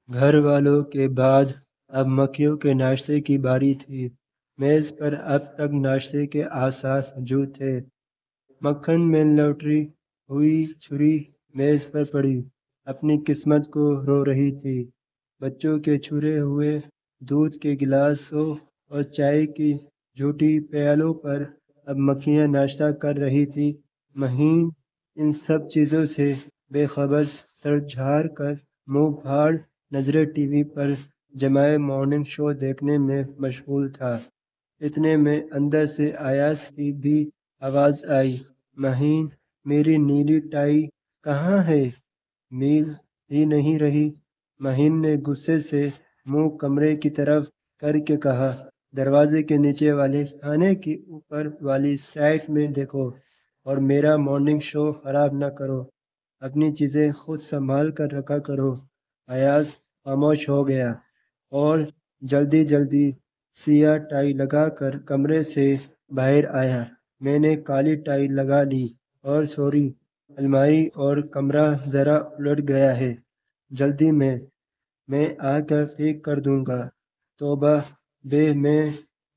گھر والوں کے بعد اب مکھیوں کے ناشتے کی باری تھی۔ میز پر اب تک ناشتے کے آثار موجود تھے۔ مکھن میں لوٹی ہوئی چھری میز پر پڑی اپنی قسمت کو رو رہی تھی۔ بچوں کے چھوٹے ہوئے دودھ کے گلاسوں اور چائے کی جھوٹی پیالوں پر اب مکھیاں ناشتہ کر رہی تھی۔ مہین ان سب چیزوں سے بے خبر سر جھاڑ کر منہ پھاڑ نظریں ٹی وی پر جمائے مارننگ شو دیکھنے میں مشغول تھا۔ اتنے میں اندر سے ایاز کی بھی آواز آئی، مہین میری نیلی ٹائی کہاں ہے؟ مل ہی نہیں رہی۔ مہین نے غصے سے منہ کمرے کی طرف کر کے کہا، دروازے کے نیچے والے کھانے کی اوپر والی سائڈ میں دیکھو اور میرا مارننگ شو خراب نہ کرو۔ اپنی چیزیں خود سنبھال کر رکھا کرو۔ ایاز خاموش ہو گیا اور جلدی جلدی سیاہ ٹائی لگا کر کمرے سے باہر آیا۔ میں نے کالی ٹائی لگا لی اور سوری، الماری اور کمرہ ذرا الٹ گیا ہے، جلدی میں آ کر ٹھیک کر دوں گا۔ توبہ بے، میں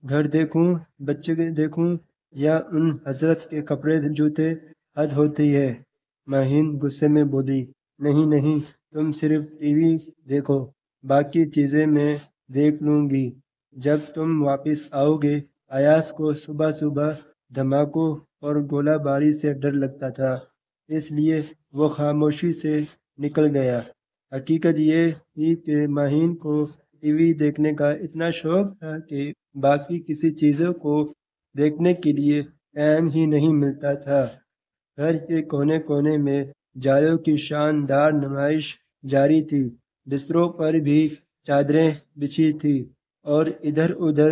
گھر دیکھوں، بچے دیکھوں یا ان حضرت کے کپڑے جوتے؟ حد ہوتی ہے۔ مہین غصے میں بولی، نہیں نہیں، تم صرف ٹی وی دیکھو، باقی چیزیں میں دیکھ لوں گی جب تم واپس آؤ گے۔ ایاز کو صبح صبح دھماکوں اور گولہ باری سے ڈر لگتا تھا، اس لیے وہ خاموشی سے نکل گیا۔ حقیقت یہ تھی کہ مہین کو ٹی وی دیکھنے کا اتنا شوق تھا کہ باقی کسی چیزوں کو دیکھنے کے لیے ٹائم ہی نہیں ملتا تھا۔ گھر کے کونے کونے میں جالوں کی شاندار نمائش جاری تھی۔ بستروں پر بھی چادریں بچھی تھیں اور ادھر ادھر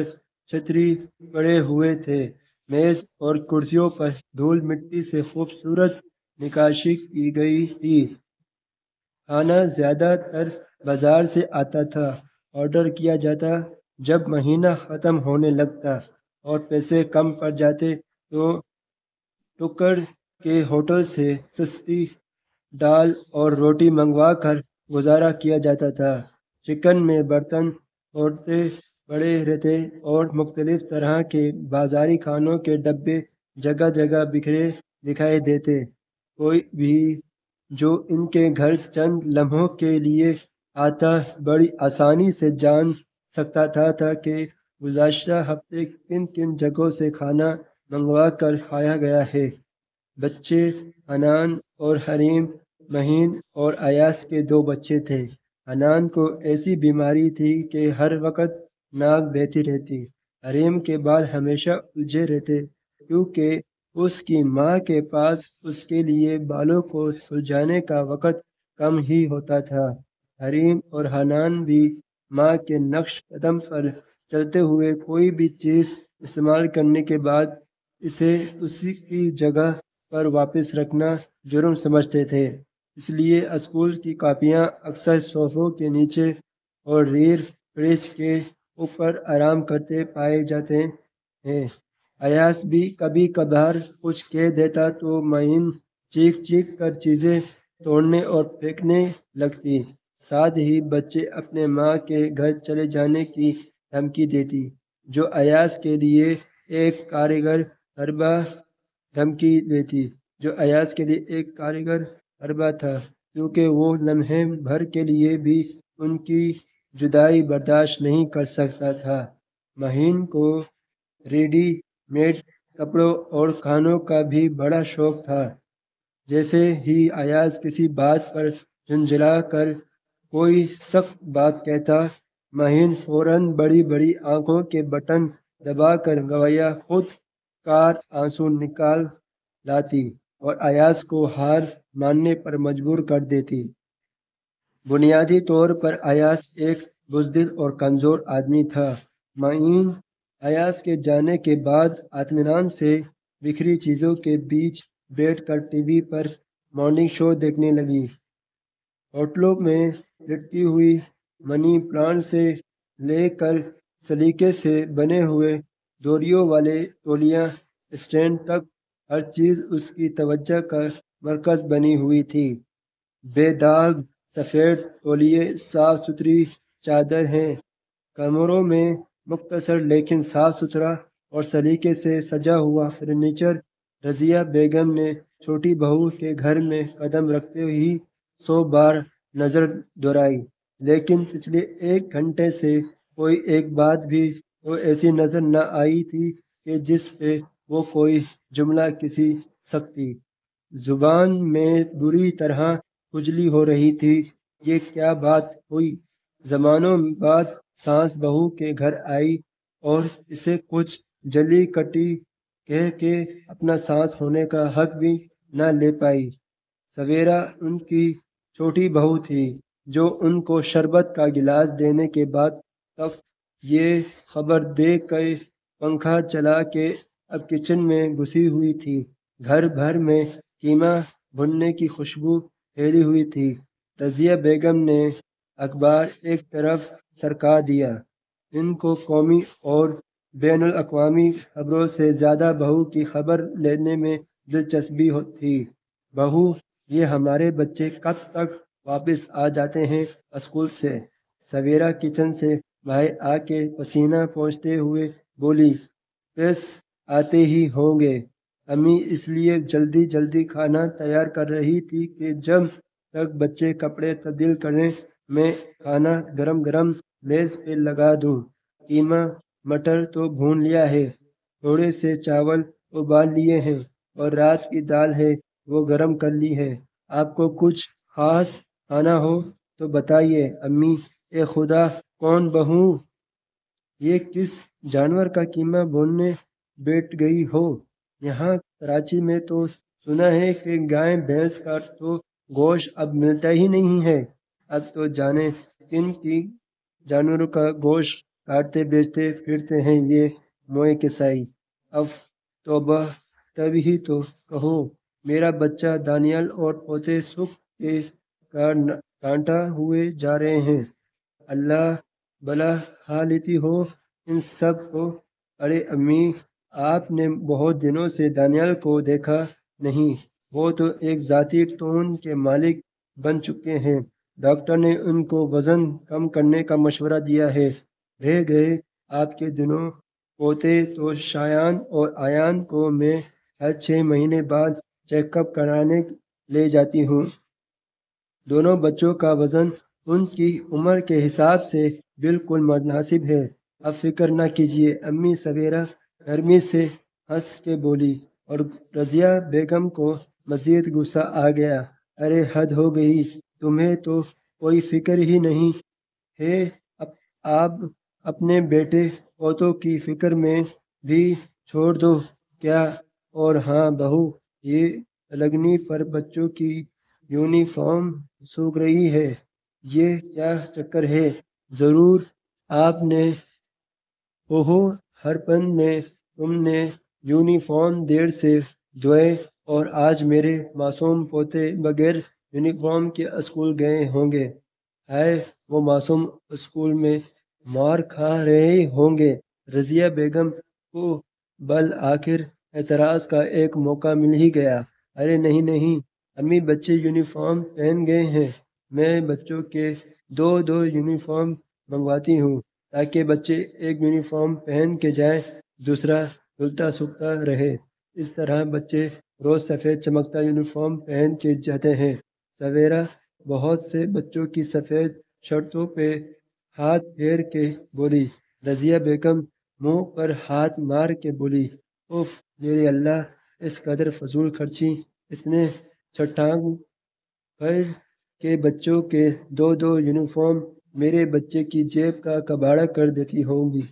چھتری پڑے ہوئے تھے۔ میز اور کرسیوں پر دھول مٹی سے خوبصورت نقاشی کی گئی تھی۔ کھانا زیادہ تر بازار سے آتا تھا، آرڈر کیا جاتا۔ جب مہینہ ختم ہونے لگتا اور پیسے کم پڑ جاتے تو ٹکر کے ہوٹل سے سستی دال اور روٹی منگوا کر گزارا کیا جاتا تھا۔ کچن میں برتن توڑتے پڑے رہتے اور مختلف طرح کے بازاری کھانوں کے ڈبے جگہ جگہ بکھرے دکھائی دیتے۔ کوئی بھی جو ان کے گھر چند لمحوں کے لیے آتا بڑی آسانی سے جان سکتا تھا کہ گزشتہ ہفتے کن کن جگہوں سے کھانا منگوا کر کھایا گیا ہے۔ بچے حنان اور حریم، مہین اور ایاز کے دو بچے تھے۔ حنان کو ایسی بیماری تھی کہ ہر وقت ناک بہتی رہتی۔ حریم کے بال ہمیشہ الجھے رہتے کیونکہ اس کی ماں کے پاس اس کے لیے بالوں کو سلجھانے کا وقت کم ہی ہوتا تھا۔ حریم اور حنان بھی ماں کے نقش قدم پر چلتے ہوئے کوئی بھی چیز استعمال کرنے کے بعد اسے اسی کی جگہ پر واپس رکھنا جرم سمجھتے تھے۔ اس لیے اسکول کی کاپیاں اکثر صوفوں کے نیچے اور ریر فرش کے اوپر آرام کرتے پائے جاتے ہیں۔ ایاز بھی کبھی کبھار کچھ کہہ دیتا تو مہین چیخ چیخ کر چیزیں توڑنے اور پھینکنے لگتی۔ ساتھ ہی بچے اپنے ماں کے گھر چلے جانے کی دھمکی دیتی، جو ایاز کے لیے ایک کارگر حربہ تھا، کیونکہ وہ لمحے بھر کے لیے بھی ان کی جدائی برداشت نہیں کر سکتا تھا۔ مہین کو ریڈی میڈ کپڑوں اور کھانوں کا بھی بڑا شوق تھا۔ جیسے ہی ایاز کسی بات پر جھنجھلا کر کوئی سخت بات کہتا، مہین فوراً بڑی بڑی آنکھوں کے بٹن دبا کر گویا خود کار آنسو نکال لاتی اور ایاز کو ہار ماننے پر مجبور کر دیتی۔ بنیادی طور پر ایاز ایک بزدل اور کمزور آدمی تھا۔ مہین ایاز کے جانے کے بعد اطمینان سے بکھری چیزوں کے بیچ بیٹھ کر ٹی وی پر مارننگ شو دیکھنے لگی۔ ہوٹلوں میں لٹکی ہوئی منی پلانٹ سے لے کر سلیقے سے بنے ہوئے ڈوریوں والے تولیہ اسٹینڈ تک ہر چیز اس کی توجہ کا مرکز بنی ہوئی تھی۔ بے داغ سفید تولیے، صاف ستھری چادر ہیں، کمروں میں مختصر لیکن صاف ستھرا اور سلیقے سے سجا ہوا فرنیچر۔ رضیہ بیگم نے چھوٹی بہو کے گھر میں قدم رکھتے ہی 100 بار نظر دوڑائی، لیکن پچھلے 1 گھنٹے سے کوئی ایک بات بھی وہ ایسی نظر نہ آئی تھی کہ جس پہ وہ کوئی جملہ کسی سکتی۔ زبان میں بری طرح کھجلی ہو رہی تھی۔ یہ کیا بات ہوئی؟ زمانوں بعد ساس بہو کے گھر آئی اور اسے کچھ جلی کٹی کہہ کے اپنا ساس ہونے کا حق بھی نہ لے پائی۔ سویرا ان کی چھوٹی بہو تھی جو ان کو شربت کا گلاس دینے کے بعد تخت یہ خبر دے کے پنکھا چلا کے اب کچن میں گھسی ہوئی تھی۔ گھر بھر میں قیمہ بھننے کی خوشبو پھیلی ہوئی تھی۔ رضیہ بیگم نے اخبار ایک طرف سرکا دیا۔ ان کو قومی اور بین الاقوامی خبروں سے زیادہ بہو کی خبر لینے میں دلچسپی تھی۔ بہو، یہ ہمارے بچے کب تک واپس آ جاتے ہیں اسکول سے؟ سویرا کچن سے باہر آ کے پسینہ پوچھتے ہوئے بولی۔ بس آتے ہی ہوں گے امی، اس لیے جلدی جلدی کھانا تیار کر رہی تھی کہ جب تک بچے کپڑے تبدیل کریں میں کھانا گرم گرم میز پہ لگا دوں۔ قیمہ مٹر تو بھون لیا ہے، تھوڑے سے چاول ابال لیے ہیں اور رات کی دال ہے وہ گرم کر لی ہے۔ آپ کو کچھ خاص کھانا ہو تو بتائیے امی۔ اے خدا، کون بہو یہ کس جانور کا قیمہ بھوننے بیٹھ گئی ہو؟ یہاں کراچی میں تو سنا ہے کہ گائے بھینس کا تو گوشت اب ملتا ہی نہیں ہے۔ اب تو جانے کن کی جانوروں کا گوشت کاٹتے بیچتے پھرتے ہیں یہ موئے قصائی۔ اف توبہ! تبھی تو کہو میرا بچہ دانیال اور پوتے سکھ کے کانٹا ہوئے جا رہے ہیں۔ اللہ بلا کھا لیتی ہو ان سب کو۔ ارے امی، آپ نے بہت دنوں سے دانیال کو دیکھا نہیں، وہ تو ایک ذاتی ٹون کے مالک بن چکے ہیں۔ ڈاکٹر نے ان کو وزن کم کرنے کا مشورہ دیا ہے۔ رہ گئے آپ کے دونوں پوتے تو شایان اور ایان کو میں ہر 6 مہینے بعد چیک اپ کرانے لے جاتی ہوں۔ دونوں بچوں کا وزن ان کی عمر کے حساب سے بالکل مناسب ہے۔ اب فکر نہ کیجیے امی، سویرا نرمی سے ہنس کے بولی اور رضیہ بیگم کو مزید غصہ آ گیا۔ ارے حد ہو گئی، تمہیں تو کوئی فکر ہی نہیں ہے۔ آپ اپنے بیٹے پوتوں کی فکر میں بھی چھوڑ دو کیا؟ اور ہاں بہو، یہ تلگنی پر بچوں کی یونیفارم سوکھ رہی ہے، یہ کیا چکر ہے؟ ضرور آپ نے اوہو ہرپن میں تم نے یونیفارم دیر سے دھوئے اور آج میرے معصوم پوتے بغیر یونیفارم کے اسکول گئے ہوں گے۔ ہائے وہ معصوم اسکول میں مار کھا رہے ہوں گے۔ رضیہ بیگم کو بالآخر اعتراض کا ایک موقع مل ہی گیا۔ ارے نہیں نہیں امی، بچے یونیفارم پہن گئے ہیں، میں بچوں کے 2 یونیفارم منگواتی ہوں تاکہ بچے ایک یونیفارم پہن کے جائیں، دوسرا دھلتا سوکھتا رہے۔ اس طرح بچے روز سفید چمکتا یونیفارم پہن کے جاتے ہیں۔ سویرا بہت سے بچوں کی سفید شرٹوں پہ ہاتھ پھیر کے بولی۔ رضیہ بیگم منہ پر ہاتھ مار کے بولی۔ اف میرے اللہ، اس قدر فضول خرچی، اتنے چھٹانگ کر کے بچوں کے 2 یونیفارم میرے بچے کی جیب کا کباڑہ کر دیتی ہوگی۔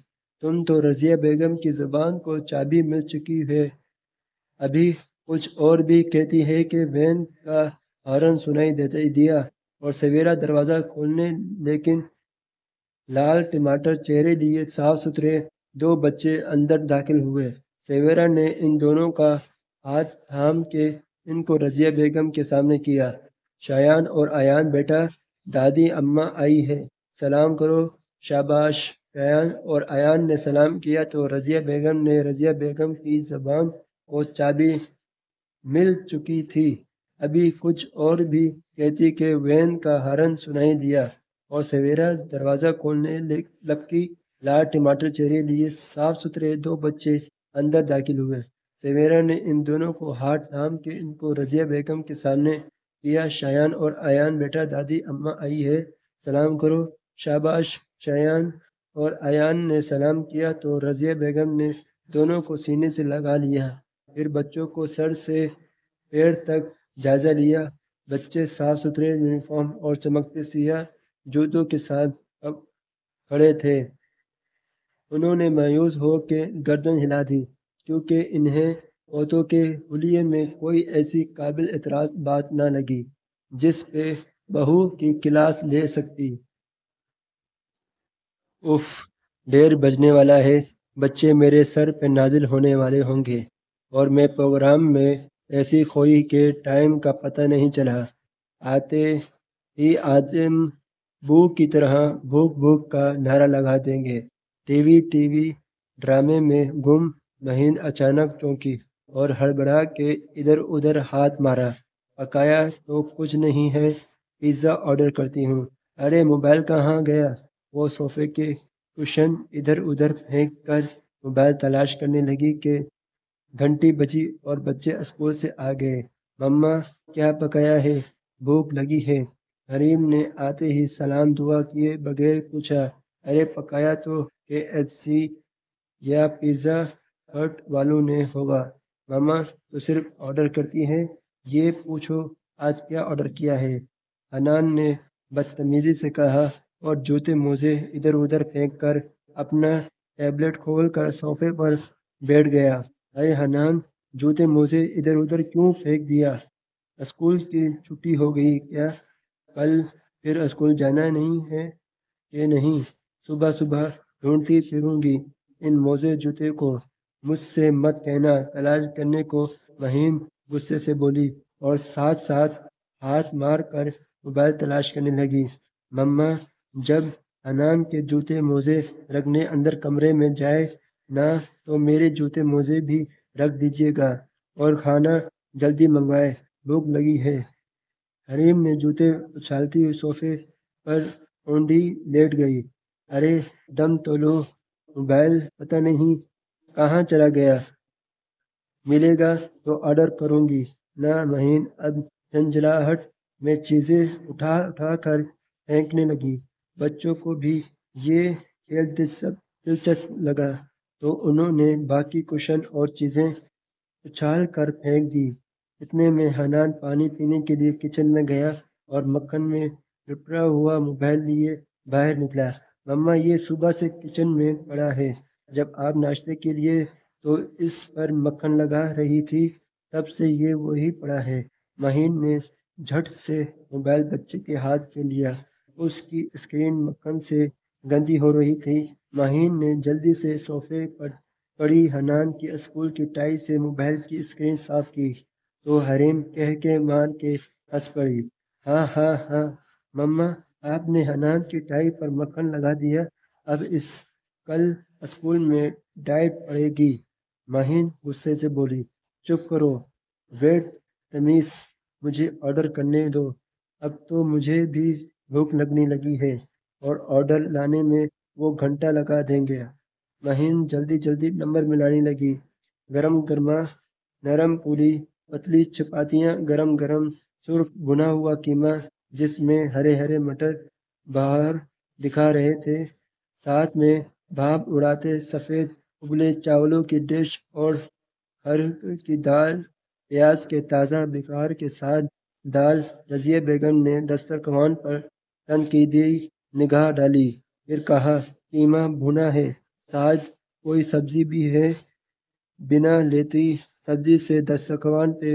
تم تو رضیہ بیگم کی زبان کو چابی مل چکی ہے، ابھی کچھ اور بھی کہتی ہے کہ وین کا ہارن سنائی دیا اور سویرا دروازہ کھولنے، لیکن لال ٹماٹر چہرے لیے صاف ستھرے 2 بچے اندر داخل ہوئے۔ سویرا نے ان دونوں کا ہاتھ تھام کے ان کو رضیہ بیگم کے سامنے کیا۔ شایان اور ایان بیٹا، دادی اماں آئی ہے، سلام کرو۔ شاباش! شایان اور ایان نے سلام کیا تو رضیہ بیگم کی زبان کو چابی مل چکی تھی۔ ابھی کچھ اور بھی کہتی کہ وین کا ہارن سنائی دیا اور سویرا دروازہ کھولنے لپکی۔ لال ٹماٹر چہرے لیے صاف ستھرے دو بچے اندر داخل ہوئے۔ سویرا نے ان دونوں کو ہاتھ تھام کے ان کو رضیہ بیگم کے سامنے کیا۔ شایان اور ایان بیٹا دادی اماں آئی ہے، سلام کرو۔ شاباش۔ شایان اور ایان نے سلام کیا تو رضیہ بیگم نے دونوں کو سینے سے لگا لیا، پھر بچوں کو سر سے پیر تک جائزہ لیا۔ بچے صاف ستھرے یونیفارم اور چمکتے سیاہ جوتوں کے ساتھ کھڑے تھے۔ انہوں نے مایوس ہو کے گردن ہلا دی کیونکہ انہیں پوتوں کے حلیے میں کوئی ایسی قابل اعتراض بات نہ لگی جس پہ بہو کی کلاس لے سکتی۔ اف، ڈیر بجنے والا ہے، بچے میرے سر پہ نازل ہونے والے ہوں گے اور میں پروگرام میں ایسی کھوئی کہ ٹائم کا پتہ نہیں چلا۔ آتے ہی آدم بو کی طرح بھوک بھوک کا نعرہ لگا دیں گے۔ ٹی وی ڈرامے میں گم۔ مہند اچانک چونکی اور ہڑبڑا کے ادھر ادھر ہاتھ مارا۔ پکایا تو کچھ نہیں ہے، پیزا آرڈر کرتی ہوں۔ ارے موبائل کہاں گیا؟ وہ صوفے کے کشن ادھر ادھر پھینک کر موبائل تلاش کرنے لگی کہ گھنٹی بجی اور بچے اسکول سے آ گئے۔ مما کیا پکایا ہے؟ بھوک لگی ہے؟ حریم نے آتے ہی سلام دعا کیے بغیر پوچھا۔ ارے پکایا تو KFC یا پیزا ہٹ والوں نے ہوگا۔ مما تو صرف آرڈر کرتی ہیں، یہ پوچھو آج کیا آرڈر کیا ہے؟ حنان نے بدتمیزی سے کہا اور جوتے موزے ادھر ادھر پھینک کر اپنا ٹیبلٹ کھول کر صوفے پر بیٹھ گیا۔ ارے حنان، جوتے موزے ادھر ادھر کیوں پھینک دیا؟ اسکول کی چھٹی ہو گئی کیا؟ کل پھر اسکول جانا نہیں ہے کہ نہیں؟ صبح صبح ڈھونڈتی پھروں گی ان موزے جوتے کو، مجھ سے مت کہنا۔ تلاش کرنے کو مہین غصے سے بولی اور ساتھ ساتھ ہاتھ مار کر موبائل تلاش کرنے لگی۔ مما جب حنان کے جوتے موزے رکھنے اندر کمرے میں جائے نا تو میرے جوتے موزے بھی رکھ دیجیے گا اور کھانا جلدی منگوائے، بھوک لگی ہے۔ حریم نے جوتے اچھالتی ہوئی صوفے پر اونڈی لیٹ گئی۔ ارے دم تو لو، موبائل پتہ نہیں کہاں چلا گیا، ملے گا تو آرڈر کروں گی نا۔ مہین اب جھنجھلاہٹ میں چیزیں اٹھا اٹھا کر پھینکنے لگی۔ بچوں کو بھی یہ کھیل دلچسپ لگا تو انہوں نے باقی کشن اور چیزیں اچھال کر پھینک دی۔ اتنے میں حنان پانی پینے کے لیے کچن میں گیا اور مکھن میں لپٹا ہوا موبائل لیے باہر نکلا۔ مما یہ صبح سے کچن میں پڑا ہے، جب آپ ناشتے کے لیے تو اس پر مکھن لگا رہی تھی تب سے یہ وہی پڑا ہے۔ مہین نے جھٹ سے موبائل بچے کے ہاتھ سے لیا، اس کی اسکرین مکھن سے گندی ہو رہی تھی۔ مہین نے جلدی سے صوفے پر پڑی حنان کی اسکول کی ٹائی سے موبائل کی اسکرین صاف کی تو حریم کہہ کے مار کے ہنس پڑی۔ ہاں ہاں ہاں مما، آپ نے حنان کی ٹائی پر مکھن لگا دیا، اب اس کل اسکول میں ڈانٹ پڑے گی۔ مہین غصے سے بولی۔ چپ کرو، ویٹ تمیز، مجھے آرڈر کرنے دو، اب تو مجھے بھی بھوک لگنے لگی ہے اور آرڈر لانے میں وہ گھنٹہ لگا دیں گے۔ مہین جلدی جلدی نمبر ملانے لگی۔ گرم گرما نرم پولی، پتلی چپاتیاں، گرم گرم سرخ بھنا ہوا قیمہ جس میں ہرے ہرے مٹر باہر دکھا رہے تھے، ساتھ میں بھاپ اڑاتے سفید ابلے چاولوں کی ڈش اور ہر کی دال، پیاز کے تازہ بخار کے ساتھ دال۔ رضیہ بیگم نے دسترخوان پر تنقیدی نگاہ ڈالی، پھر کہا قیمہ بھونا ہے، ساتھ کوئی سبزی بھی ہے؟ بنا لیتی سبزی سے دسترخوان پہ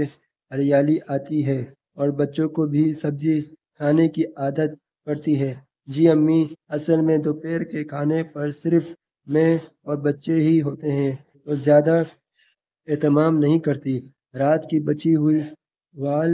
ہریالی آتی ہے اور بچوں کو بھی سبزی کھانے کی عادت پڑتی ہے۔ جی امی، اصل میں دوپہر کے کھانے پر صرف میں اور بچے ہی ہوتے ہیں تو زیادہ اہتمام نہیں کرتی۔ رات کی بچی ہوئی وال